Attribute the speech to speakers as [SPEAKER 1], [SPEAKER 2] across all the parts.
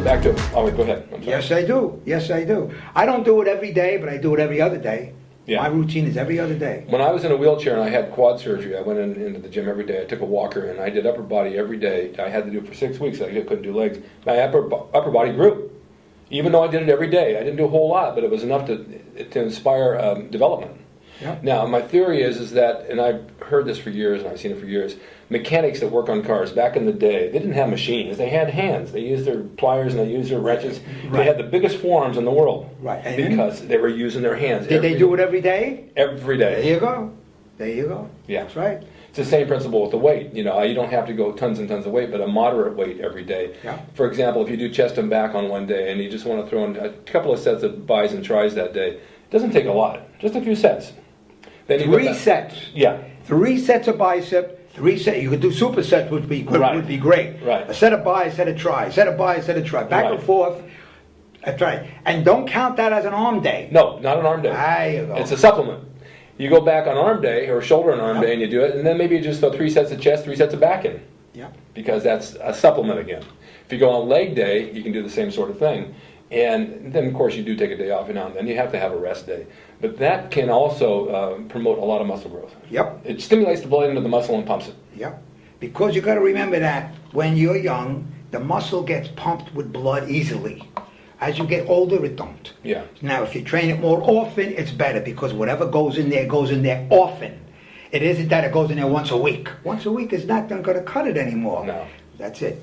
[SPEAKER 1] Back to, oh wait, go ahead. I'm sorry.
[SPEAKER 2] Yes, I do. Yes, I do. I don't do it every day, but I do it every other day.
[SPEAKER 1] Yeah.
[SPEAKER 2] My routine is every other day.
[SPEAKER 1] When I was in a wheelchair and I had quad surgery, I went into the gym every day. I took a walker and I did upper body every day. I had to do it for 6 weeks. I couldn't do legs. My upper body grew, even though I did it every day. I didn't do a whole lot, but it was enough to inspire development.
[SPEAKER 2] Yeah.
[SPEAKER 1] Now, my theory is that, and I've heard this for years and I've seen it for years, mechanics that work on cars back in the day, they didn't have machines. They had hands. They used their pliers and they used their wrenches. Right. They had the biggest forearms in the world.
[SPEAKER 2] Right.
[SPEAKER 1] Because they were using their hands.
[SPEAKER 2] Did they do it every day?
[SPEAKER 1] Every day.
[SPEAKER 2] There you go. There you go.
[SPEAKER 1] Yeah.
[SPEAKER 2] That's right.
[SPEAKER 1] It's the same principle with the weight. You know, you don't have to go tons and tons of weight, but a moderate weight every day.
[SPEAKER 2] Yeah.
[SPEAKER 1] For example, if you do chest and back on one day and you just want to throw in a couple of sets of bis and tris that day, it doesn't take a lot. Just a few sets. Then you
[SPEAKER 2] 3 sets.
[SPEAKER 1] Yeah.
[SPEAKER 2] 3 sets of bicep, 3 sets. You could do supersets, would be good,
[SPEAKER 1] Right.
[SPEAKER 2] would be great.
[SPEAKER 1] Right.
[SPEAKER 2] A set of bi, a set of tri, set of bi, a set of tri, back
[SPEAKER 1] Right.
[SPEAKER 2] and forth. That's right. And don't count that as an arm day.
[SPEAKER 1] No, not an arm day.
[SPEAKER 2] There you go.
[SPEAKER 1] It's a supplement. You go back on arm day or shoulder and arm day and you do it, and then maybe you just throw 3 sets of chest, 3 sets of back in.
[SPEAKER 2] Yeah.
[SPEAKER 1] Because that's a supplement again. If you go on leg day, you can do the same sort of thing. And then, of course, you do take a day off and now and then. You have to have a rest day. But that can also promote a lot of muscle growth.
[SPEAKER 2] Yep.
[SPEAKER 1] It stimulates the blood into the muscle and pumps it.
[SPEAKER 2] Yep. Because you got to remember that when you're young, the muscle gets pumped with blood easily. As you get older, it don't.
[SPEAKER 1] Yeah.
[SPEAKER 2] Now, if you train it more often, it's better because whatever goes in there often. It isn't that it goes in there once a week. Once a week is not going to cut it anymore.
[SPEAKER 1] No.
[SPEAKER 2] That's it.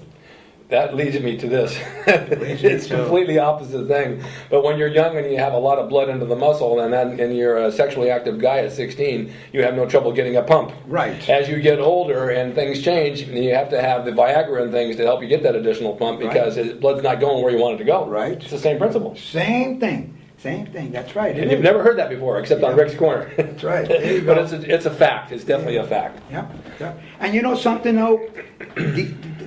[SPEAKER 1] That leads me to this. It's completely opposite thing. But when you're young and you have a lot of blood into the muscle and you're a sexually active guy at 16, you have no trouble getting a pump.
[SPEAKER 2] Right.
[SPEAKER 1] As you get older and things change, you have to have the Viagra and things to help you get that additional pump because blood's not going where you want it to go.
[SPEAKER 2] Right.
[SPEAKER 1] It's the same principle.
[SPEAKER 2] Same thing. Same thing. That's right.
[SPEAKER 1] And you've never heard that before, except on Rick's Corner.
[SPEAKER 2] That's right. There you go.
[SPEAKER 1] But it's a fact. It's definitely a fact.
[SPEAKER 2] Yeah. And you know something, though?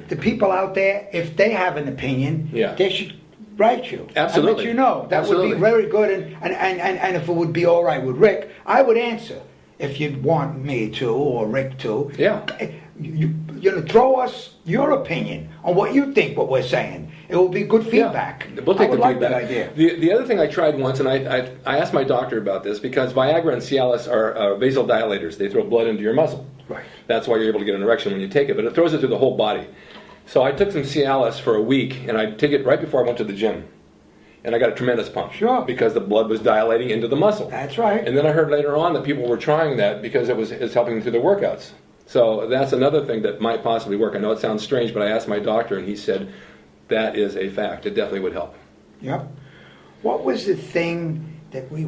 [SPEAKER 2] The people out there, if they have an opinion, they should write you.
[SPEAKER 1] Absolutely.
[SPEAKER 2] And let you know. That would be very good. And if it would be all right with Rick, I would answer if you'd want me to or Rick to.
[SPEAKER 1] Yeah.
[SPEAKER 2] You know, throw us your opinion on what you think what we're saying. It will be good feedback.
[SPEAKER 1] Yeah. We'll take the
[SPEAKER 2] like
[SPEAKER 1] feedback.
[SPEAKER 2] That idea.
[SPEAKER 1] The other thing I tried once, and I asked my doctor about this, because Viagra and Cialis are vasodilators. They throw blood into your muscle.
[SPEAKER 2] Right.
[SPEAKER 1] That's why you're able to get an erection when you take it, but it throws it through the whole body. So I took some Cialis for a week, and I'd take it right before I went to the gym. And I got a tremendous pump.
[SPEAKER 2] Sure.
[SPEAKER 1] Because the blood was dilating into the muscle.
[SPEAKER 2] That's right.
[SPEAKER 1] And then I heard later on that people were trying that because it's helping them through their workouts. So that's another thing that might possibly work. I know it sounds strange, but I asked my doctor, and he said that is a fact. It definitely would help.
[SPEAKER 2] Yep. What was the thing that we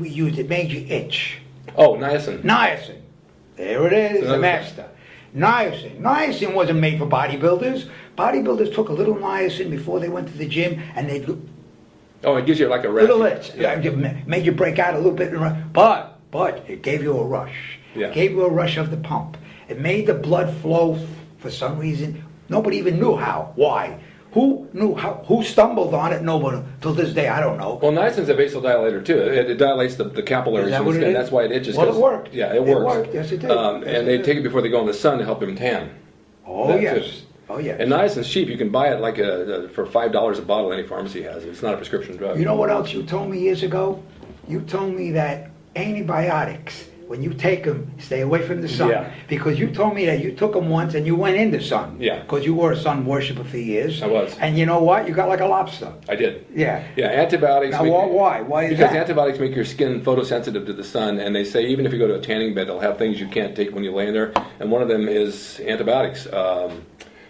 [SPEAKER 2] used that made you itch?
[SPEAKER 1] Oh, niacin.
[SPEAKER 2] Niacin. There it is, the master. Niacin. Niacin wasn't made for bodybuilders. Bodybuilders took a little niacin before they went to the gym, and they'd...
[SPEAKER 1] Oh, it gives you like a rush.
[SPEAKER 2] Little itch. Yeah. Made you break out a little bit. But it gave you a rush.
[SPEAKER 1] Yeah.
[SPEAKER 2] It gave you a rush of the pump. It made the blood flow for some reason. Nobody even knew how. Why? Who knew how? Who stumbled on it? Nobody. Till this day, I don't know.
[SPEAKER 1] Well, niacin's a vasodilator too. It dilates the capillaries in the skin. That's why it itches.
[SPEAKER 2] Well, it worked.
[SPEAKER 1] Yeah, it works.
[SPEAKER 2] It worked. Yes, it did.
[SPEAKER 1] And they take it before they go in the sun to help them tan.
[SPEAKER 2] Oh, yes. Oh, yes.
[SPEAKER 1] And niacin's cheap. You can buy it like for $5 a bottle. Any pharmacy has it. It's not a prescription drug.
[SPEAKER 2] You know what else you told me years ago? You told me that antibiotics, when you take them, stay away from the sun.
[SPEAKER 1] Yeah.
[SPEAKER 2] Because you told me that you took them once and you went in the sun.
[SPEAKER 1] Yeah.
[SPEAKER 2] Because you were a sun worshiper for years.
[SPEAKER 1] I was.
[SPEAKER 2] And you know what? You got like a lobster.
[SPEAKER 1] I did.
[SPEAKER 2] Yeah.
[SPEAKER 1] Yeah, antibiotics.
[SPEAKER 2] Now, why? Why is
[SPEAKER 1] because
[SPEAKER 2] that?
[SPEAKER 1] antibiotics make your skin photosensitive to the sun, and they say even if you go to a tanning bed, they'll have things you can't take when you lay in there, and one of them is antibiotics.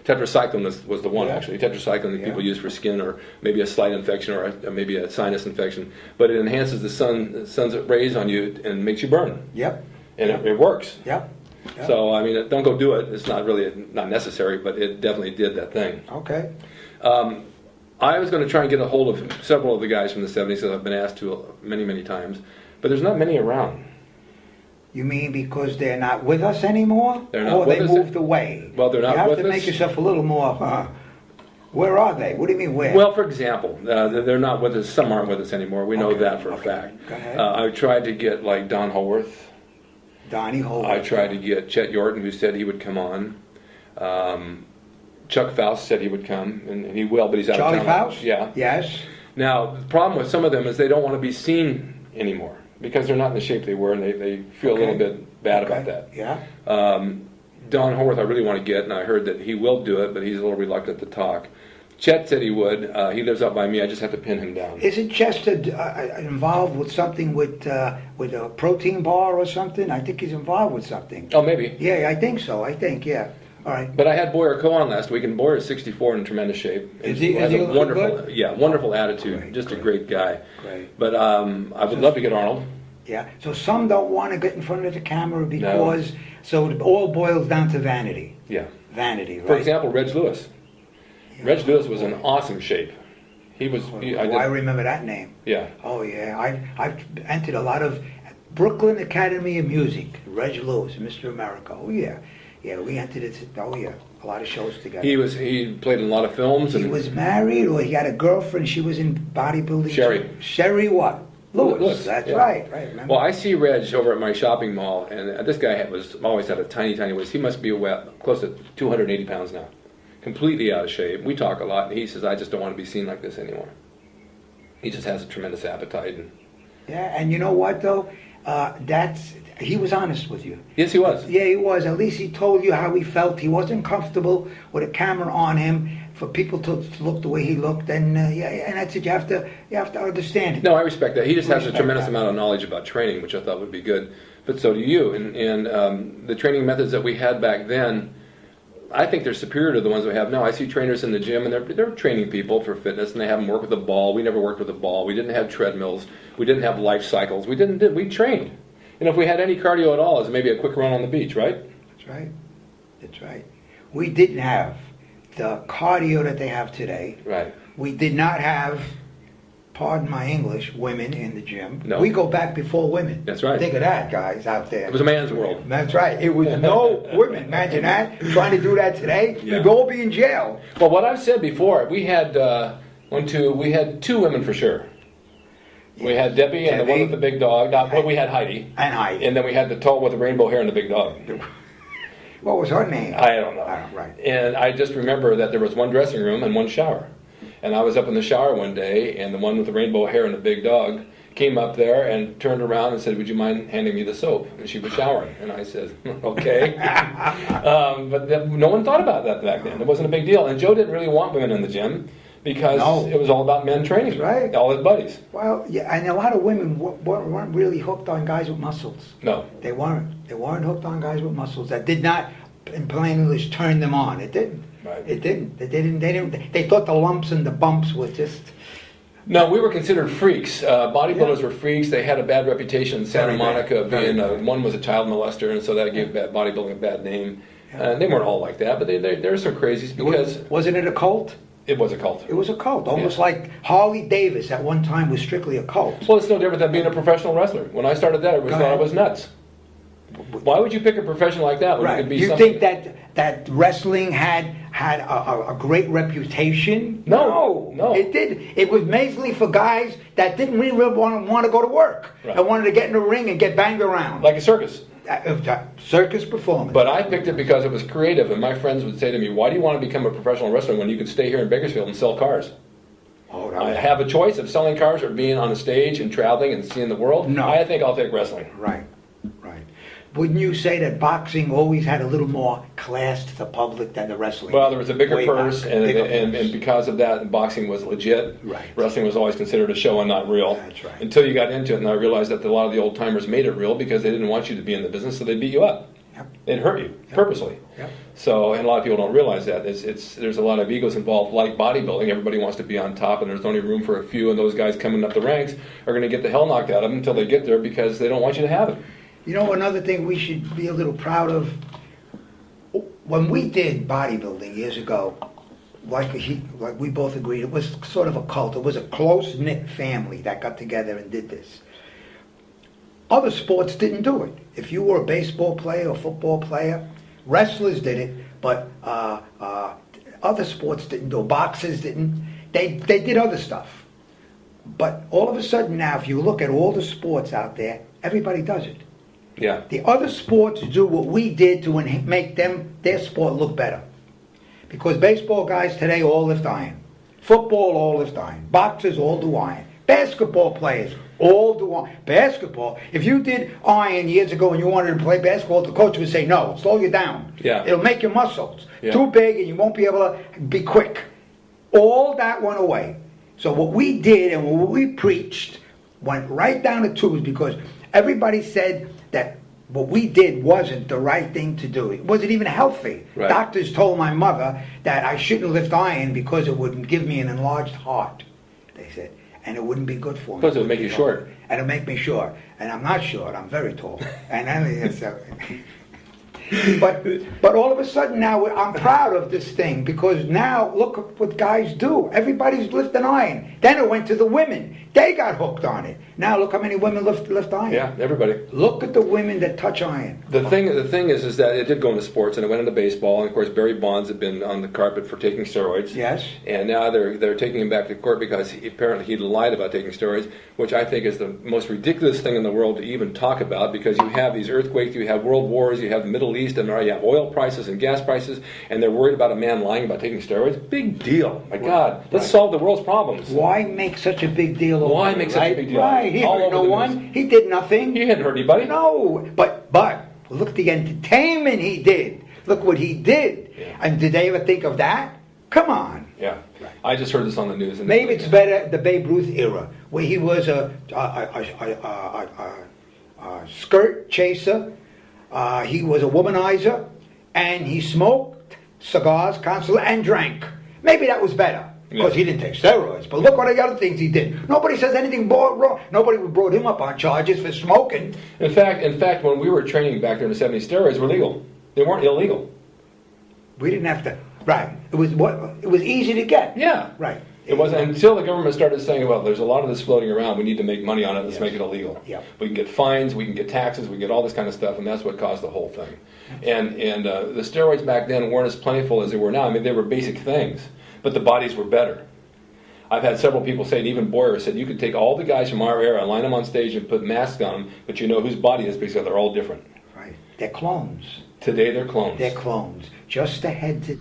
[SPEAKER 1] Tetracycline was the one, actually. Tetracycline that people use for skin or maybe a slight infection or maybe a sinus infection. But it enhances the sun's rays on you and makes you burn.
[SPEAKER 2] Yep.
[SPEAKER 1] And it works.
[SPEAKER 2] Yep.
[SPEAKER 1] So, I mean, don't go do it. It's not really not necessary, but it definitely did that thing.
[SPEAKER 2] Okay.
[SPEAKER 1] I was going to try and get a hold of several of the guys from the 70s that I've been asked to many, many times, but there's not many around.
[SPEAKER 2] You mean because they're not with us anymore?
[SPEAKER 1] They're not
[SPEAKER 2] or
[SPEAKER 1] with
[SPEAKER 2] they
[SPEAKER 1] us.
[SPEAKER 2] moved away?
[SPEAKER 1] Well, they're not with us.
[SPEAKER 2] You have to make yourself a little more... Where are they? What do you mean where?
[SPEAKER 1] Well, for example, they're not with us. Some aren't with us anymore. We know that for a fact.
[SPEAKER 2] Go ahead.
[SPEAKER 1] I tried to get like Don Haworth.
[SPEAKER 2] Donnie Haworth.
[SPEAKER 1] I tried to get Chet Yorton, who said he would come on. Chuck Faust said he would come, and he will, but he's out
[SPEAKER 2] Charlie
[SPEAKER 1] of town.
[SPEAKER 2] Faust?
[SPEAKER 1] Yeah.
[SPEAKER 2] Yes.
[SPEAKER 1] Now, the problem with some of them is they don't want to be seen anymore because they're not in the shape they were, and they feel a little bit bad about that.
[SPEAKER 2] Yeah.
[SPEAKER 1] Don Haworth I really want to get, and I heard that he will do it, but he's a little reluctant to talk. Chet said he would. He lives up by me. I just have to pin him down.
[SPEAKER 2] Isn't Chester involved with something with a protein bar or something? I think he's involved with something.
[SPEAKER 1] Oh, maybe.
[SPEAKER 2] Yeah, I think so. Yeah. All right.
[SPEAKER 1] But I had Boyer Co on last week, and Boyer's 64 in tremendous shape.
[SPEAKER 2] Is he looking
[SPEAKER 1] wonderful?
[SPEAKER 2] good?
[SPEAKER 1] Yeah, wonderful attitude.
[SPEAKER 2] Great,
[SPEAKER 1] just
[SPEAKER 2] great.
[SPEAKER 1] a great guy.
[SPEAKER 2] Great.
[SPEAKER 1] But I would love to get Arnold.
[SPEAKER 2] Yeah. So some don't want to get in front of the camera because so it all boils down to vanity.
[SPEAKER 1] Yeah.
[SPEAKER 2] Vanity, right?
[SPEAKER 1] For example, Reg Lewis.
[SPEAKER 2] Yeah.
[SPEAKER 1] Reg Lewis was in awesome shape. He was.
[SPEAKER 2] I remember that name.
[SPEAKER 1] Yeah.
[SPEAKER 2] Oh yeah. I've entered a lot of Brooklyn Academy of Music. Reg Lewis, Mr. America. Oh yeah. Yeah, we entered it. Oh yeah, a lot of shows together.
[SPEAKER 1] He played in a lot of films.
[SPEAKER 2] He was married, or he had a girlfriend. She was in bodybuilding.
[SPEAKER 1] Sherry.
[SPEAKER 2] Sherry what? Lewis. That's
[SPEAKER 1] yeah.
[SPEAKER 2] right. Remember?
[SPEAKER 1] Well, I see Reg over at my shopping mall, and this guy always had a tiny waist. He must be close to 280 pounds now, completely out of shape. We talk a lot, and he says, "I just don't want to be seen like this anymore." He just has a tremendous appetite.
[SPEAKER 2] Yeah, and you know what though? He was honest with you.
[SPEAKER 1] Yes, he was.
[SPEAKER 2] Yeah, he was. At least he told you how he felt. He wasn't comfortable with a camera on him for people to look the way he looked, and and that's it. You have to understand it.
[SPEAKER 1] No, I respect that. He just has a tremendous
[SPEAKER 2] that.
[SPEAKER 1] amount of knowledge about training, which I thought would be good. But so do you. And the training methods that we had back then, I think they're superior to the ones we have now. I see trainers in the gym, and they're training people for fitness, and they have them work with a ball. We never worked with a ball. We didn't have treadmills. We didn't have life cycles. We trained. And if we had any cardio at all, it was maybe a quick run on the beach, right?
[SPEAKER 2] That's right. We didn't have the cardio that they have today.
[SPEAKER 1] Right.
[SPEAKER 2] We did not have, pardon my English, women in the gym.
[SPEAKER 1] No.
[SPEAKER 2] We go back before women.
[SPEAKER 1] That's right.
[SPEAKER 2] Think of that, guys, out there.
[SPEAKER 1] It was a man's world.
[SPEAKER 2] That's right. It was no women. Imagine that. Trying to do that today, you'd all be in jail.
[SPEAKER 1] Well, what I've said before, we had we had two women for sure. We had Debbie and the one with the big dog. Well, we had Heidi.
[SPEAKER 2] And Heidi.
[SPEAKER 1] And then we had the tall with the rainbow hair and the big dog.
[SPEAKER 2] What was her name?
[SPEAKER 1] I don't know.
[SPEAKER 2] Right.
[SPEAKER 1] And I just remember that there was one dressing room and one shower. And I was up in the shower one day, and the one with the rainbow hair and the big dog came up there and turned around and said, "Would you mind handing me the soap?" And she was showering. And I said, "Okay." But no one thought about that back then. It wasn't a big deal. And Joe didn't really want women in the gym, because it was all about men training.
[SPEAKER 2] Right.
[SPEAKER 1] All his buddies.
[SPEAKER 2] Well, yeah, and a lot of women weren't really hooked on guys with muscles.
[SPEAKER 1] No.
[SPEAKER 2] They weren't. They weren't hooked on guys with muscles. That did not, in plain English, turn them on. It didn't.
[SPEAKER 1] Right.
[SPEAKER 2] It didn't. They didn't. They thought the lumps and the bumps were just...
[SPEAKER 1] No, we were considered freaks. Bodybuilders were freaks. They had a bad reputation in Santa Monica, being one was a child molester, and so that gave bodybuilding a bad name. They weren't all like that, but there are some crazies because...
[SPEAKER 2] Wasn't it a cult?
[SPEAKER 1] It was a cult.
[SPEAKER 2] It was a cult, almost like Harley Davis at one time was strictly a cult.
[SPEAKER 1] Well, it's no different than being a professional wrestler. When I started that, everybody thought I was nuts. Why would you pick a profession like that when you could be
[SPEAKER 2] you
[SPEAKER 1] something...
[SPEAKER 2] think that wrestling had a great reputation?
[SPEAKER 1] No.
[SPEAKER 2] It did. It was mainly for guys that didn't really want to go to work and wanted to get in the ring and get banged around.
[SPEAKER 1] Like a circus.
[SPEAKER 2] Circus performance.
[SPEAKER 1] But I picked it because it was creative, and my friends would say to me, "Why do you want to become a professional wrestler when you could stay here in Bakersfield and sell cars?" I have a choice of selling cars or being on a stage and traveling and seeing the world.
[SPEAKER 2] No.
[SPEAKER 1] I think I'll take wrestling.
[SPEAKER 2] Right. Wouldn't you say that boxing always had a little more class to the public than the wrestling?
[SPEAKER 1] Well, there was a bigger purse,
[SPEAKER 2] bigger
[SPEAKER 1] and because of that, boxing was legit.
[SPEAKER 2] Right.
[SPEAKER 1] Wrestling was always considered a show and not real.
[SPEAKER 2] That's right.
[SPEAKER 1] Until you got into it, and I realized that a lot of the old timers made it real because they didn't want you to be in the business, so they beat you up.
[SPEAKER 2] Yep.
[SPEAKER 1] They'd hurt you purposely.
[SPEAKER 2] Yep.
[SPEAKER 1] So, and a lot of people don't realize that. There's a lot of egos involved, like bodybuilding. Everybody wants to be on top, and there's only room for a few, and those guys coming up the ranks are going to get the hell knocked out of them until they get there because they don't want you to have it.
[SPEAKER 2] You know, another thing we should be a little proud of, when we did bodybuilding years ago, like we both agreed, it was sort of a cult. It was a close-knit family that got together and did this. Other sports didn't do it. If you were a baseball player or football player, wrestlers did it, but Other sports didn't do. Boxers didn't. They did other stuff. But all of a sudden now, if you look at all the sports out there, everybody does it.
[SPEAKER 1] Yeah.
[SPEAKER 2] The other sports do what we did to make their sport look better. Because baseball guys today all lift iron. Football all lift iron. Boxers all do iron. Basketball players all do iron. Basketball, if you did iron years ago and you wanted to play basketball, the coach would say, no, slow you down.
[SPEAKER 1] Yeah.
[SPEAKER 2] It'll make your muscles too big and you won't be able to be quick. All that went away. So what we did and what we preached went right down the tubes because everybody said that what we did wasn't the right thing to do. It wasn't even healthy.
[SPEAKER 1] Right.
[SPEAKER 2] Doctors told my mother that I shouldn't lift iron because it would give me an enlarged heart, they said. And it wouldn't be good for me.
[SPEAKER 1] Because it would make you short.
[SPEAKER 2] And it would make me short. And I'm not short, I'm very tall. And but all of a sudden now I'm proud of this thing because now look what guys do. Everybody's lifting iron. Then it went to the women. They got hooked on it. Now look how many women lift iron.
[SPEAKER 1] Yeah, everybody.
[SPEAKER 2] Look at the women that touch iron.
[SPEAKER 1] The thing is that it did go into sports and it went into baseball. And of course, Barry Bonds had been on the carpet for taking steroids.
[SPEAKER 2] Yes.
[SPEAKER 1] And now they're taking him back to court because apparently he lied about taking steroids, which I think is the most ridiculous thing in the world to even talk about because you have these earthquakes, you have world wars, you have the Middle East, and you have oil prices and gas prices, and they're worried about a man lying about taking steroids. Big deal. My God. Let's solve the world's problems.
[SPEAKER 2] Why make such a big deal over
[SPEAKER 1] Why make such a big deal?
[SPEAKER 2] Right. He hurt no one. He did nothing.
[SPEAKER 1] He hadn't hurt anybody.
[SPEAKER 2] No. But look at the entertainment he did. Look what he did.
[SPEAKER 1] Yeah.
[SPEAKER 2] And did they ever think of that? Come on.
[SPEAKER 1] Yeah. I just heard this on the news. And
[SPEAKER 2] maybe it's better the Babe Ruth era, where he was a skirt chaser, he was a womanizer, and he smoked cigars constantly and drank. Maybe that was better. Because he didn't take steroids. But look what the other things he did. Nobody says anything wrong. Nobody brought him up on charges for smoking.
[SPEAKER 1] In fact, when we were training back there in the 70s, steroids were legal. They weren't illegal.
[SPEAKER 2] We didn't have to. Right. It was easy to get.
[SPEAKER 1] Yeah.
[SPEAKER 2] Right.
[SPEAKER 1] It wasn't until the government started saying, well, there's a lot of this floating around. We need to make money on it. Let's make it illegal.
[SPEAKER 2] Yep.
[SPEAKER 1] We can get fines. We can get taxes. We can get all this kind of stuff. And that's what caused the whole thing. And the steroids back then weren't as plentiful as they were now. I mean, they were basic things. But the bodies were better. I've had several people say, and even Boyer said, you could take all the guys from our era and line them on stage and put masks on them, but you know whose body is because they're all different.
[SPEAKER 2] Right. They're clones.
[SPEAKER 1] Today they're clones.
[SPEAKER 2] They're clones. Just ahead to...